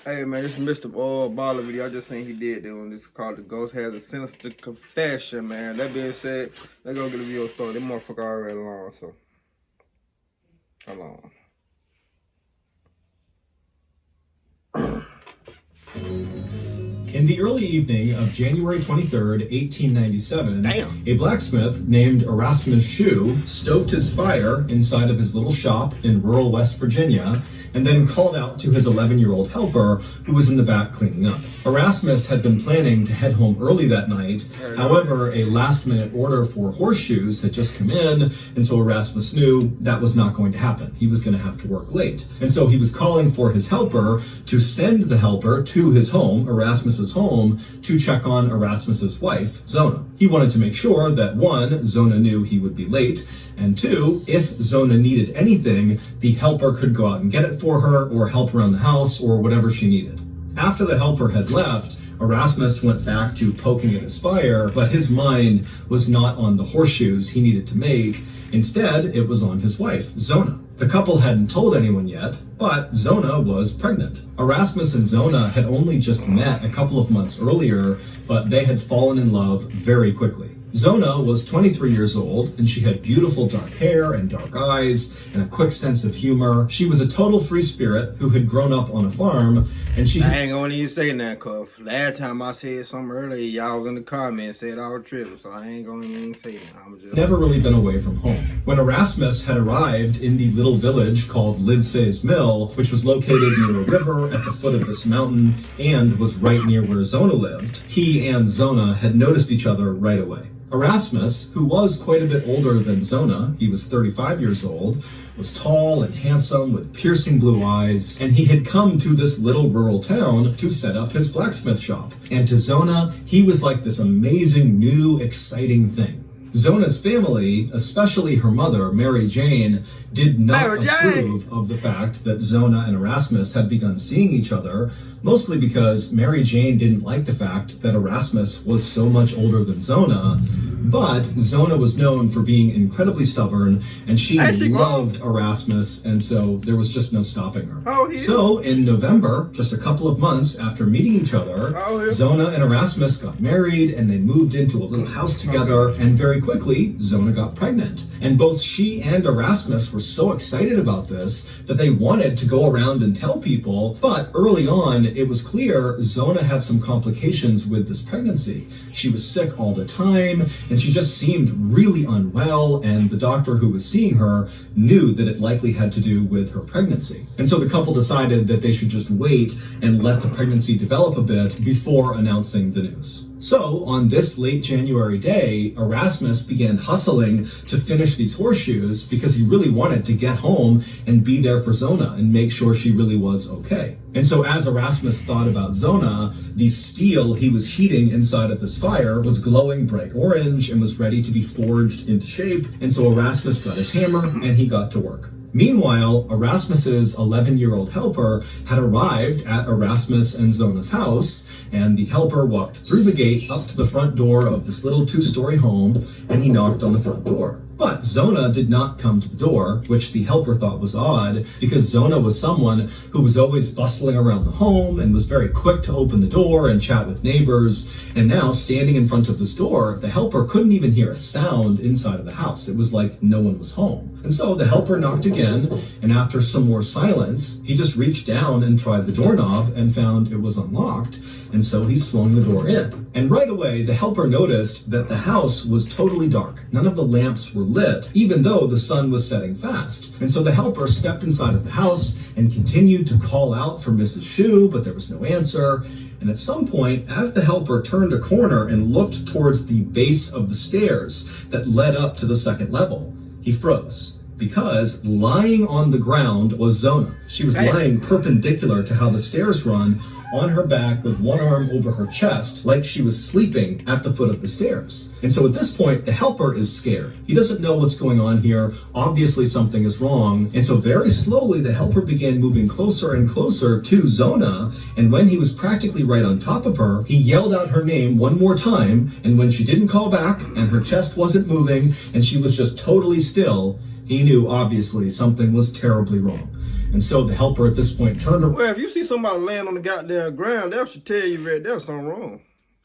Hey man, this is Mr. Mrballen video. I just seen he did that one. This is called The Ghost Has a Sinister Confession, man. That being said, let's go get a video story. This motherfucker already long, so hold on. In the early evening of January 23rd, 1897, a blacksmith named Erasmus Shue stoked his fire inside of his little shop in rural West Virginia and then called out to his 11-year-old helper who was in the back cleaning up. Erasmus had been planning to head home early that night. However, a last-minute order for horseshoes had just come in, and so Erasmus knew that was not going to happen. He was going to have to work late. And so he was calling for his helper to send the helper to his home, Erasmus's home, to check on Erasmus's wife, Zona. He wanted to make sure that, one, Zona knew he would be late, and two, if Zona needed anything, the helper could go out and get it for her or help around the house or whatever she needed. After the helper had left, Erasmus went back to poking at his fire, but his mind was not on the horseshoes he needed to make. Instead, it was on his wife, Zona. The couple hadn't told anyone yet, but Zona was pregnant. Erasmus and Zona had only just met a couple of months earlier, but they had fallen in love very quickly. Zona was 23 years old, and she had beautiful dark hair and dark eyes and a quick sense of humor. She was a total free spirit who had grown up on a farm, and she... I ain't gonna even say that, cuz last time I said something earlier, y'all was in the comments said I was tripping, so I ain't gonna even say that. I'm just... never really been away from home. When Erasmus had arrived in the little village called Livesey's Mill, which was located near a river at the foot of this mountain and was right near where Zona lived, he and Zona had noticed each other right away. Erasmus, who was quite a bit older than Zona, he was 35 years old, was tall and handsome with piercing blue eyes, and he had come to this little rural town to set up his blacksmith shop. And to Zona, he was like this amazing, new, exciting thing. Zona's family, especially her mother, Mary Jane, did not approve of the fact that Zona and Erasmus had begun seeing each other, mostly because Mary Jane didn't like the fact that Erasmus was so much older than Zona, but Zona was known for being incredibly stubborn, and she loved Erasmus, and so there was just no stopping her. So in November, just a couple of months after meeting each other, Zona and Erasmus got married, and they moved into a little house together, and very quickly, Zona got pregnant. And both she and Erasmus were so excited about this that they wanted to go around and tell people, but early on, it was clear Zona had some complications with this pregnancy. She was sick all the time, and she just seemed really unwell, and the doctor who was seeing her knew that it likely had to do with her pregnancy. And so the couple decided that they should just wait and let the pregnancy develop a bit before announcing the news. So, on this late January day, Erasmus began hustling to finish these horseshoes because he really wanted to get home and be there for Zona and make sure she really was okay. And so as Erasmus thought about Zona, the steel he was heating inside of this fire was glowing bright orange and was ready to be forged into shape. And so Erasmus got his hammer and he got to work. Meanwhile, Erasmus's 11-year-old helper had arrived at Erasmus and Zona's house, and the helper walked through the gate up to the front door of this little two-story home, and he knocked on the front door. But Zona did not come to the door, which the helper thought was odd, because Zona was someone who was always bustling around the home and was very quick to open the door and chat with neighbors. And now, standing in front of this door, the helper couldn't even hear a sound inside of the house. It was like no one was home. And so the helper knocked again, and after some more silence, he just reached down and tried the doorknob and found it was unlocked. And so he swung the door in. And right away, the helper noticed that the house was totally dark. None of the lamps were lit, even though the sun was setting fast. And so the helper stepped inside of the house and continued to call out for Mrs. Shue, but there was no answer. And at some point, as the helper turned a corner and looked towards the base of the stairs that led up to the second level, he froze. Because lying on the ground was Zona. She was lying perpendicular to how the stairs run, on her back with one arm over her chest, like she was sleeping at the foot of the stairs. And so at this point, the helper is scared. He doesn't know what's going on here. Obviously something is wrong. And so very slowly, the helper began moving closer and closer to Zona. And when he was practically right on top of her, he yelled out her name one more time. And when she didn't call back and her chest wasn't moving and she was just totally still, he knew obviously something was terribly wrong. And so the helper at this point turned around. Well, if you see somebody laying on the goddamn ground, that should tell you right there's something wrong.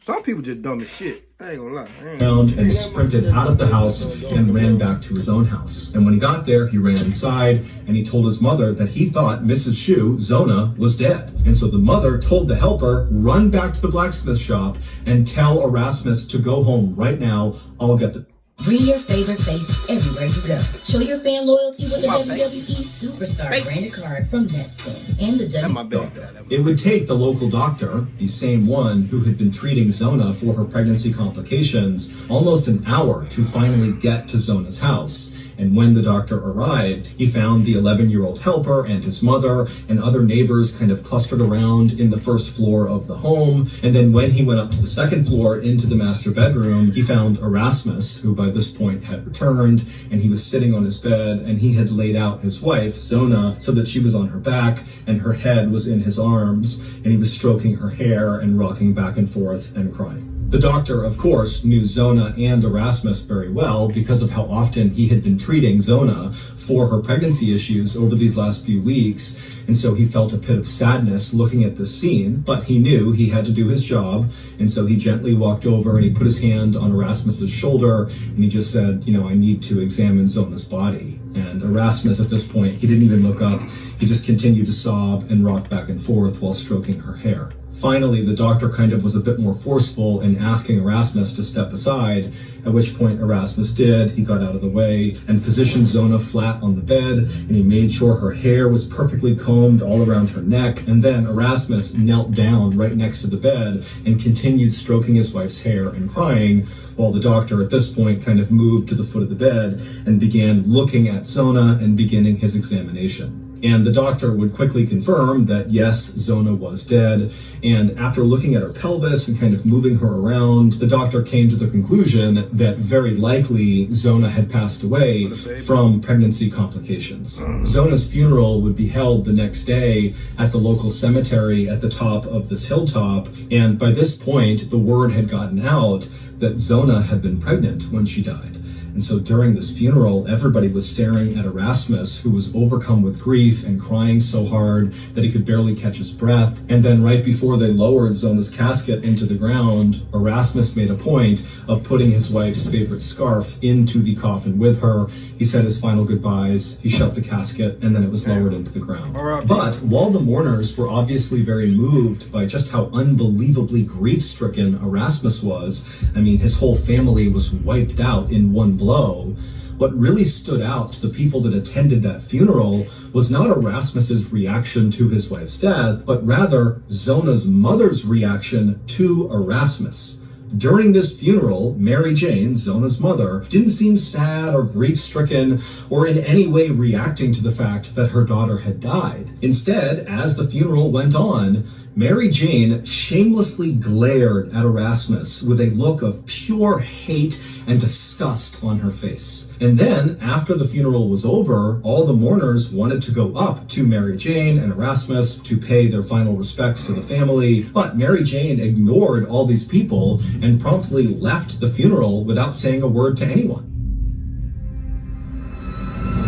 Some people just dumb as shit. I ain't gonna lie. And sprinted out of the house and ran back to his own house. And when he got there, he ran inside and he told his mother that he thought Mrs. Shu, Zona, was dead. And so the mother told the helper, run back to the blacksmith shop and tell Erasmus to go home right now. I'll get the... Bring your favorite face everywhere you go. Show your fan loyalty with a WWE Superstar branded card from Netspin and the WWE. It would take the local doctor, the same one who had been treating Zona for her pregnancy complications, almost an hour to finally get to Zona's house. And when the doctor arrived, he found the 11-year-old helper and his mother and other neighbors kind of clustered around in the first floor of the home. And then when he went up to the second floor into the master bedroom, he found Erasmus, who by this point had returned, and he was sitting on his bed, and he had laid out his wife, Zona, so that she was on her back and her head was in his arms, and he was stroking her hair and rocking back and forth and crying. The doctor, of course, knew Zona and Erasmus very well because of how often he had been treating Zona for her pregnancy issues over these last few weeks, and so he felt a pit of sadness looking at this scene, but he knew he had to do his job, and so he gently walked over and he put his hand on Erasmus's shoulder, and he just said, you know, I need to examine Zona's body. And Erasmus, at this point, he didn't even look up. He just continued to sob and rock back and forth while stroking her hair. Finally, the doctor kind of was a bit more forceful in asking Erasmus to step aside, at which point Erasmus did. He got out of the way and positioned Zona flat on the bed, and he made sure her hair was perfectly combed all around her neck. And then Erasmus knelt down right next to the bed and continued stroking his wife's hair and crying, while the doctor at this point kind of moved to the foot of the bed and began looking at Zona and beginning his examination. And the doctor would quickly confirm that yes, Zona was dead. And after looking at her pelvis and kind of moving her around, the doctor came to the conclusion that very likely Zona had passed away from pregnancy complications. Zona's funeral would be held the next day at the local cemetery at the top of this hilltop. And by this point, the word had gotten out that Zona had been pregnant when she died. And so during this funeral, everybody was staring at Erasmus, who was overcome with grief and crying so hard that he could barely catch his breath. And then right before they lowered Zona's casket into the ground, Erasmus made a point of putting his wife's favorite scarf into the coffin with her. He said his final goodbyes, he shut the casket, and then it was lowered into the ground. But while the mourners were obviously very moved by just how unbelievably grief-stricken Erasmus was, I mean, his whole family was wiped out in one blow. What really stood out to the people that attended that funeral was not Erasmus's reaction to his wife's death, but rather Zona's mother's reaction to Erasmus. During this funeral, Mary Jane, Zona's mother, didn't seem sad or grief-stricken or in any way reacting to the fact that her daughter had died. Instead, as the funeral went on, Mary Jane shamelessly glared at Erasmus with a look of pure hate and disgust on her face. And then, after the funeral was over, all the mourners wanted to go up to Mary Jane and Erasmus to pay their final respects to the family, but Mary Jane ignored all these people and promptly left the funeral without saying a word to anyone.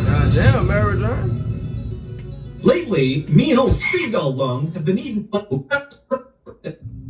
Goddamn, Mary Jane. Lately, me and old Seagull Lung have been eating.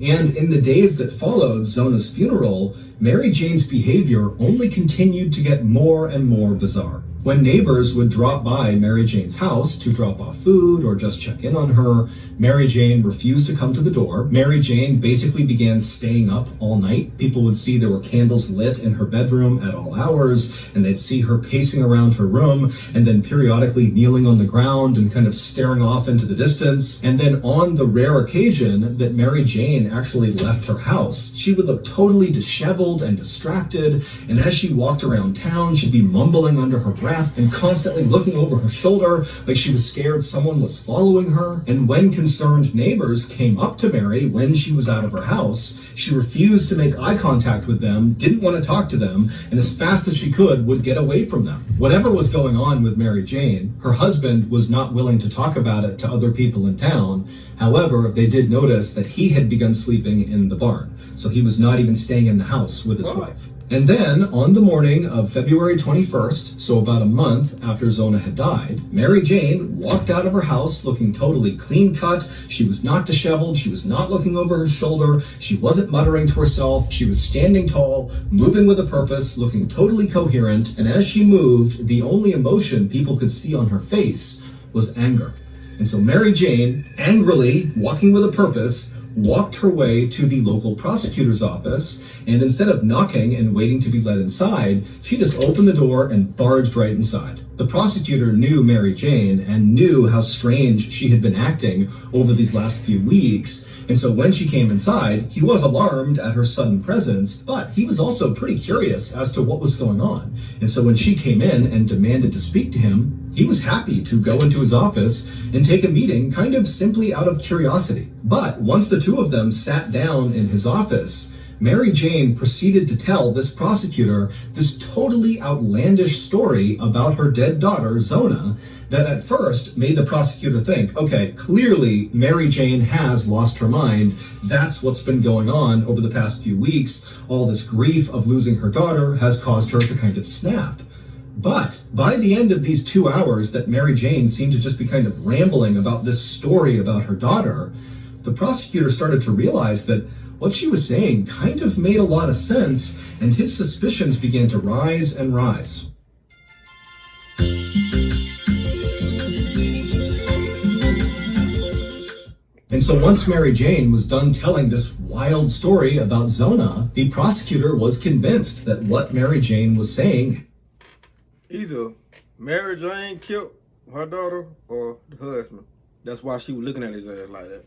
And in the days that followed Zona's funeral, Mary Jane's behavior only continued to get more and more bizarre. When neighbors would drop by Mary Jane's house to drop off food or just check in on her, Mary Jane refused to come to the door. Mary Jane basically began staying up all night. People would see there were candles lit in her bedroom at all hours, and they'd see her pacing around her room and then periodically kneeling on the ground and kind of staring off into the distance. And then on the rare occasion that Mary Jane actually left her house, she would look totally disheveled and distracted, and as she walked around town, she'd be mumbling under her breath and constantly looking over her shoulder like she was scared someone was following her. And when concerned neighbors came up to Mary when she was out of her house, she refused to make eye contact with them, didn't want to talk to them, and as fast as she could would get away from them. Whatever was going on with Mary Jane, her husband was not willing to talk about it to other people in town. However, they did notice that he had begun sleeping in the barn, so he was not even staying in the house with his wife. And then, on the morning of February 21st, so about a month after Zona had died, Mary Jane walked out of her house looking totally clean cut. She was not disheveled. She was not looking over her shoulder. She wasn't muttering to herself. She was standing tall, moving with a purpose, looking totally coherent. And as she moved, the only emotion people could see on her face was anger. And so Mary Jane, angrily, walking with a purpose, walked her way to the local prosecutor's office, and instead of knocking and waiting to be let inside, she just opened the door and barged right inside. The prosecutor knew Mary Jane and knew how strange she had been acting over these last few weeks, and so when she came inside, he was alarmed at her sudden presence, but he was also pretty curious as to what was going on. And so when she came in and demanded to speak to him, he was happy to go into his office and take a meeting kind of simply out of curiosity. But once the two of them sat down in his office, Mary Jane proceeded to tell this prosecutor this totally outlandish story about her dead daughter, Zona, that at first made the prosecutor think, okay, clearly Mary Jane has lost her mind. That's what's been going on over the past few weeks. All this grief of losing her daughter has caused her to kind of snap. But by the end of these 2 hours that Mary Jane seemed to just be kind of rambling about this story about her daughter, the prosecutor started to realize that what she was saying kind of made a lot of sense, and his suspicions began to rise and rise. And so once Mary Jane was done telling this wild story about Zona, the prosecutor was convinced that what Mary Jane was saying, either Mary Jane killed her daughter or the husband. That's why she was looking at his ass like that.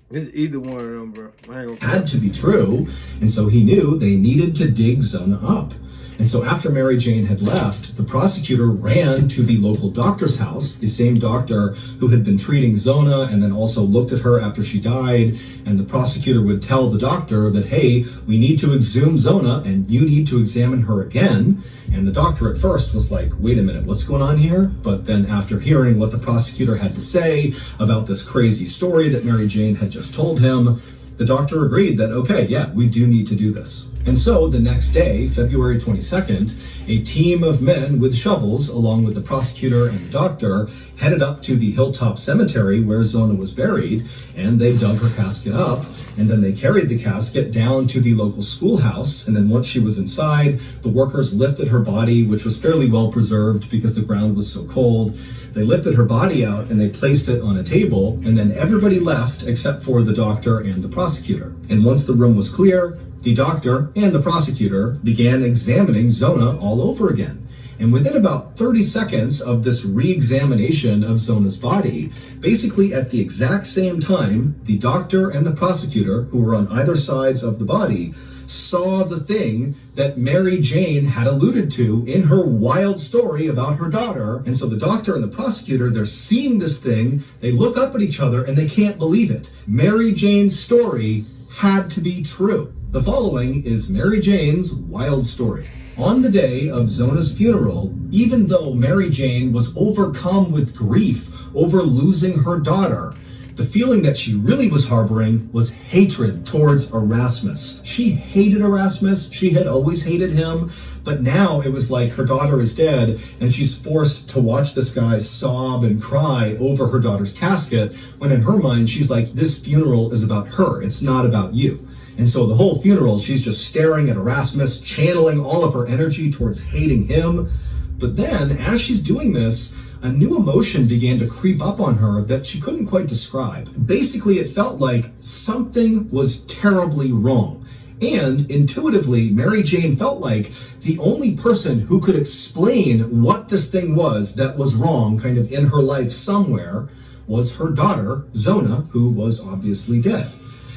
It's either one of them, bro. I ain't gonna had to be true, and so he knew they needed to dig Zona up. And so after Mary Jane had left, the prosecutor ran to the local doctor's house, the same doctor who had been treating Zona and then also looked at her after she died. And the prosecutor would tell the doctor that, hey, we need to exhume Zona and you need to examine her again. And the doctor at first was like, wait a minute, what's going on here? But then after hearing what the prosecutor had to say about this crazy story that Mary Jane had just told him, the doctor agreed that, okay, yeah, we do need to do this. And so the next day, February 22nd, a team of men with shovels, along with the prosecutor and the doctor, headed up to the Hilltop Cemetery where Zona was buried, and they dug her casket up, and then they carried the casket down to the local schoolhouse, and then once she was inside, the workers lifted her body, which was fairly well preserved because the ground was so cold. They lifted her body out and they placed it on a table, and then everybody left except for the doctor and the prosecutor. And once the room was clear, the doctor and the prosecutor began examining Zona all over again. And within about 30 seconds of this re-examination of Zona's body, basically at the exact same time, the doctor and the prosecutor, who were on either sides of the body, saw the thing that Mary Jane had alluded to in her wild story about her daughter. And so the doctor and the prosecutor, they're seeing this thing, they look up at each other and they can't believe it. Mary Jane's story had to be true. The following is Mary Jane's wild story. On the day of Zona's funeral, even though Mary Jane was overcome with grief over losing her daughter, the feeling that she really was harboring was hatred towards Erasmus. She hated Erasmus. She had always hated him. But now it was like her daughter is dead and she's forced to watch this guy sob and cry over her daughter's casket, when in her mind, she's like, this funeral is about her. It's not about you. And so the whole funeral, she's just staring at Erasmus, channeling all of her energy towards hating him. But then, as she's doing this, a new emotion began to creep up on her that she couldn't quite describe. Basically, it felt like something was terribly wrong. And intuitively, Mary Jane felt like the only person who could explain what this thing was that was wrong kind of in her life somewhere was her daughter, Zona, who was obviously dead.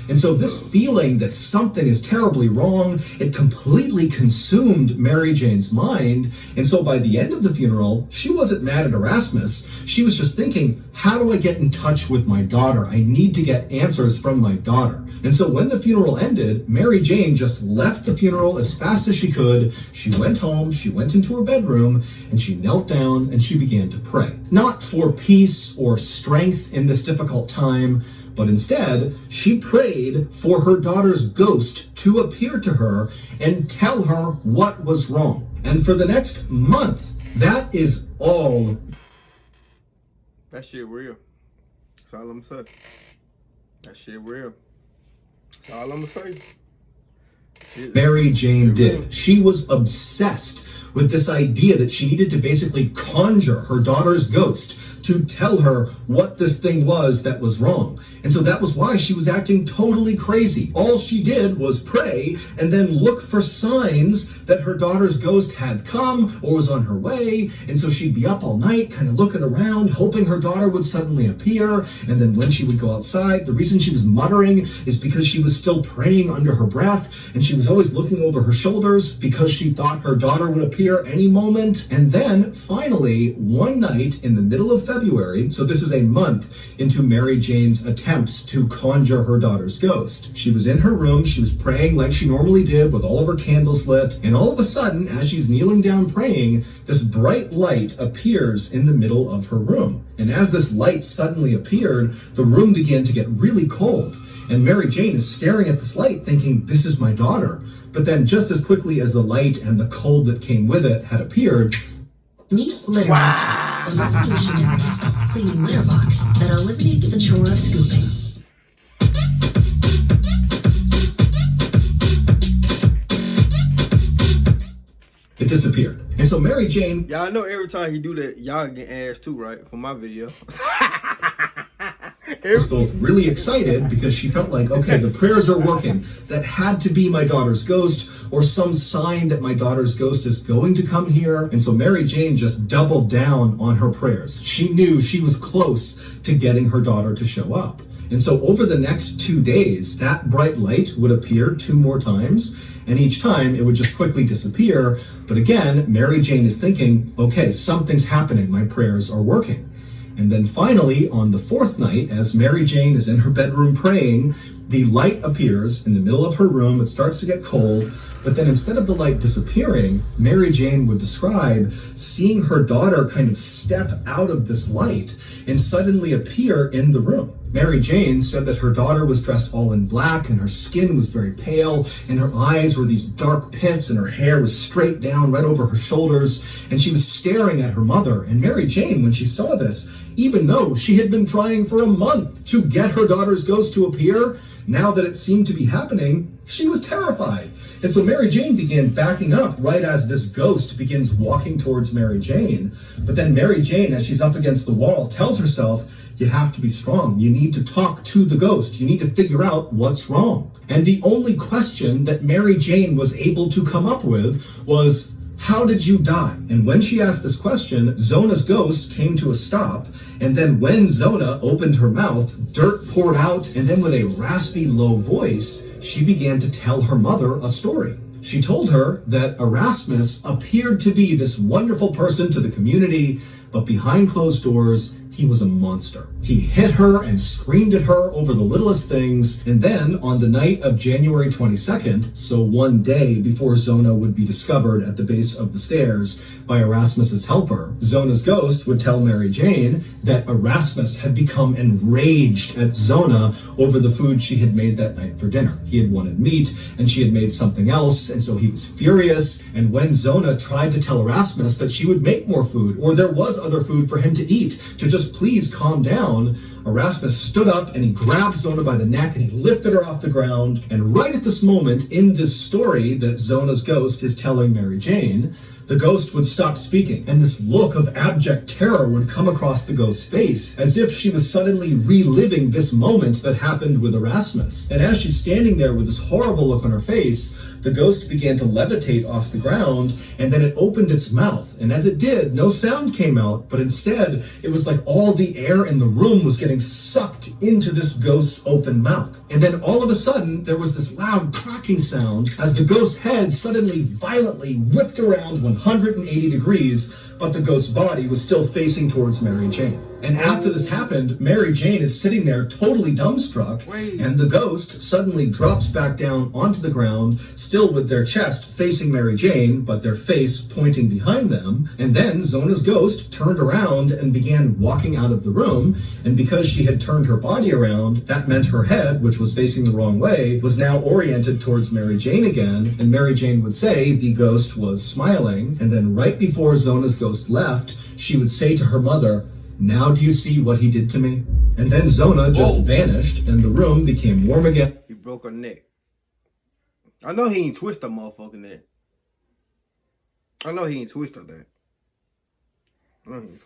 And so this feeling that something is terribly wrong, it completely consumed Mary Jane's mind. And so by the end of the funeral, she wasn't mad at Erasmus. She was just thinking, how do I get in touch with my daughter? I need to get answers from my daughter. And so when the funeral ended, Mary Jane just left the funeral as fast as she could. She went home, she went into her bedroom, and she knelt down and she began to pray. Not for peace or strength in this difficult time, But instead, she prayed for her daughter's ghost to appear to her and tell her what was wrong. And for the next month, that is all. That shit real. That's all I'm saying. That shit real. That's all I'm gonna say. Mary Jane did. She was obsessed with this idea that she needed to basically conjure her daughter's ghost to tell her what this thing was that was wrong. And so that was why she was acting totally crazy. All she did was pray and then look for signs that her daughter's ghost had come or was on her way. And so she'd be up all night kind of looking around, hoping her daughter would suddenly appear. And then when she would go outside, the reason she was muttering is because she was still praying under her breath. And she was always looking over her shoulders because she thought her daughter would appear any moment. And then finally, one night in the middle of February, so this is a month into Mary Jane's attempts to conjure her daughter's ghost. She was in her room, she was praying like she normally did with all of her candles lit, and all of a sudden, as she's kneeling down praying, this bright light appears in the middle of her room. And as this light suddenly appeared, the room began to get really cold. And Mary Jane is staring at this light thinking, this is my daughter. But then just as quickly as the light and the cold that came with it had appeared, Meet Litter Box, a revolutionary self-cleaning litter box that eliminates the chore of scooping. it disappeared. And so Mary Jane... Y'all know every time he do that, y'all get ass too, right? For my video. was both really excited because she felt like, okay, the prayers are working. That had to be my daughter's ghost or some sign that my daughter's ghost is going to come here. And so Mary Jane just doubled down on her prayers. She knew she was close to getting her daughter to show up. And so over the next 2 days, that bright light would appear 2 more times. And each time it would just quickly disappear. But again, Mary Jane is thinking, okay, something's happening. My prayers are working. And then finally, on the 4th night, as Mary Jane is in her bedroom praying, the light appears in the middle of her room. It starts to get cold. But then instead of the light disappearing, Mary Jane would describe seeing her daughter kind of step out of this light and suddenly appear in the room. Mary Jane said that her daughter was dressed all in black and her skin was very pale and her eyes were these dark pits and her hair was straight down right over her shoulders and she was staring at her mother. And Mary Jane, when she saw this, even though she had been trying for a month to get her daughter's ghost to appear, now that it seemed to be happening, she was terrified. And so Mary Jane began backing up right as this ghost begins walking towards Mary Jane. But then Mary Jane, as she's up against the wall, tells herself, you have to be strong. You need to talk to the ghost. You need to figure out what's wrong. And the only question that Mary Jane was able to come up with was, how did you die? And when she asked this question, Zona's ghost came to a stop. And then when Zona opened her mouth, dirt poured out. And then with a raspy, low voice, she began to tell her mother a story. She told her that Erasmus appeared to be this wonderful person to the community, but behind closed doors, he was a monster. He hit her and screamed at her over the littlest things. And then on the night of January 22nd, so one day before Zona would be discovered at the base of the stairs by Erasmus's helper, Zona's ghost would tell Mary Jane that Erasmus had become enraged at Zona over the food she had made that night for dinner. He had wanted meat and she had made something else. And so he was furious. And when Zona tried to tell Erasmus that she would make more food or there was other food for him to eat, to just please calm down, Erasmus stood up and he grabbed Zona by the neck and he lifted her off the ground. And right at this moment in this story that Zona's ghost is telling Mary Jane, the ghost would stop speaking and this look of abject terror would come across the ghost's face as if she was suddenly reliving this moment that happened with Erasmus. And as she's standing there with this horrible look on her face, the ghost began to levitate off the ground and then it opened its mouth. And as it did, no sound came out, but instead it was like all the air in the room was getting sucked into this ghost's open mouth. And then all of a sudden there was this loud cracking sound as the ghost's head suddenly violently whipped around 180 degrees, but the ghost's body was still facing towards Mary Jane. And after this happened, Mary Jane is sitting there totally dumbstruck, and the ghost suddenly drops back down onto the ground, still with their chest facing Mary Jane, but their face pointing behind them. And then Zona's ghost turned around and began walking out of the room, and because she had turned her body around, that meant her head, which was facing the wrong way, was now oriented towards Mary Jane again, and Mary Jane would say the ghost was smiling, and then right before Zona's ghost left, she would say to her mother, "Now do you see what he did to me?" And then Zona just vanished, and the room became warm again. He broke her neck. I know he ain't twist her motherfucking neck. I know he ain't twist her that.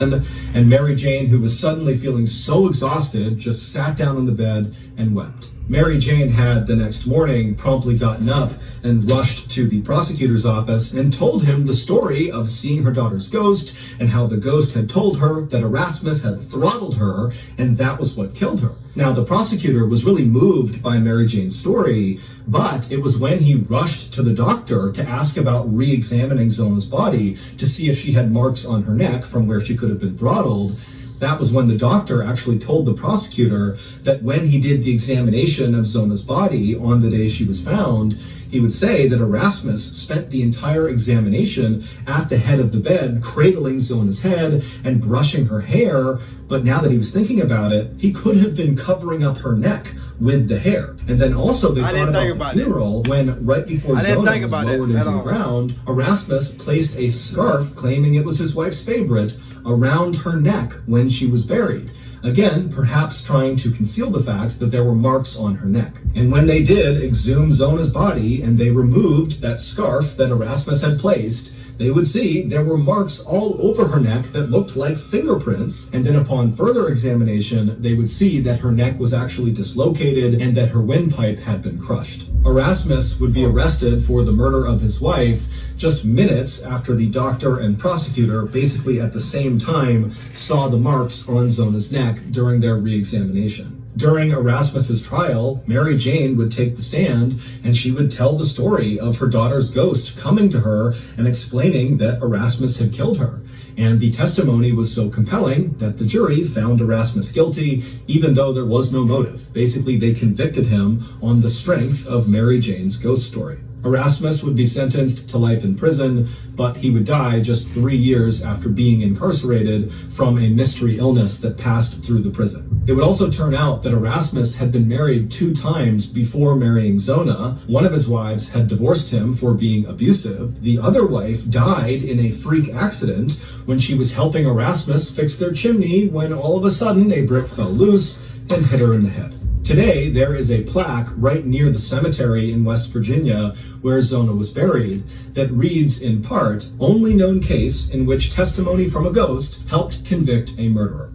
And Mary Jane, who was suddenly feeling so exhausted, just sat down on the bed and wept. Mary Jane had the next morning promptly gotten up and rushed to the prosecutor's office and told him the story of seeing her daughter's ghost and how the ghost had told her that Erasmus had throttled her and that was what killed her. Now, the prosecutor was really moved by Mary Jane's story, but it was when he rushed to the doctor to ask about re-examining Zona's body to see if she had marks on her neck from where she could have been throttled. That was when the doctor actually told the prosecutor that when he did the examination of Zona's body on the day she was found, he would say that Erasmus spent the entire examination at the head of the bed, cradling Zona's head and brushing her hair. But now that he was thinking about it, he could have been covering up her neck with the hair. And then also they thought about the funeral when right before Zona was lowered into the ground, Erasmus placed a scarf claiming it was his wife's favorite around her neck when she was buried. Again, perhaps trying to conceal the fact that there were marks on her neck. And when they did exhume Zona's body and they removed that scarf that Erasmus had placed, they would see there were marks all over her neck that looked like fingerprints. And then upon further examination, they would see that her neck was actually dislocated and that her windpipe had been crushed. Erasmus would be arrested for the murder of his wife just minutes after the doctor and prosecutor, basically at the same time, saw the marks on Zona's neck during their re-examination. During Erasmus's trial, Mary Jane would take the stand and she would tell the story of her daughter's ghost coming to her and explaining that Erasmus had killed her. And the testimony was so compelling that the jury found Erasmus guilty, even though there was no motive. Basically, they convicted him on the strength of Mary Jane's ghost story. Erasmus would be sentenced to life in prison, but he would die just 3 years after being incarcerated from a mystery illness that passed through the prison. It would also turn out that Erasmus had been married 2 times before marrying Zona. One of his wives had divorced him for being abusive. The other wife died in a freak accident when she was helping Erasmus fix their chimney when all of a sudden a brick fell loose and hit her in the head. Today, there is a plaque right near the cemetery in West Virginia where Zona was buried that reads in part, "Only known case in which testimony from a ghost helped convict a murderer."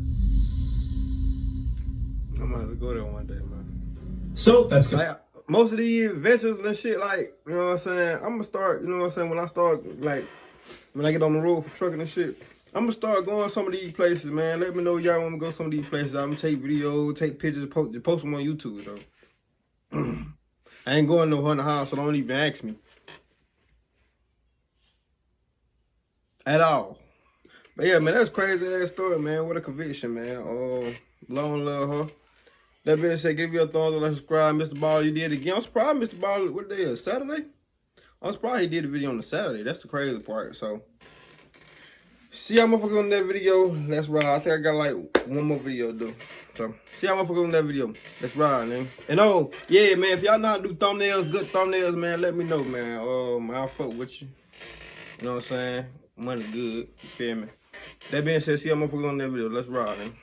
I'm gonna have to go there one day, man. So that's good. Like, most of these adventures and shit, like, you know what I'm saying? I'm gonna start, you know what I'm saying? When I start, like, when I get on the road for trucking and shit, I'm gonna start going some of these places, man. Let me know y'all want to go some of these places. I'm gonna take videos, take pictures, post them on YouTube, though. I ain't going no haunted house, so don't even ask me. At all. But yeah, man, that's crazy ass story, man. What a conviction, man. Long love her. That being said, give you a thumbs up, like, subscribe. Mr. Ball, you did it again. I'm surprised Mr. Ball, what day is Saturday? I'm surprised he did a video on the Saturday. That's the crazy part, so. See y'all motherfuckers on that video. Let's ride. I think I got like one more video to do. So, see y'all motherfuckers on that video. Let's ride, man. And oh, yeah, man, if y'all know how to do thumbnails, good thumbnails, man, let me know, man. I'll fuck with you. You know what I'm saying? Money good. You feel me? That being said, see y'all motherfuckers on that video. Let's ride, man.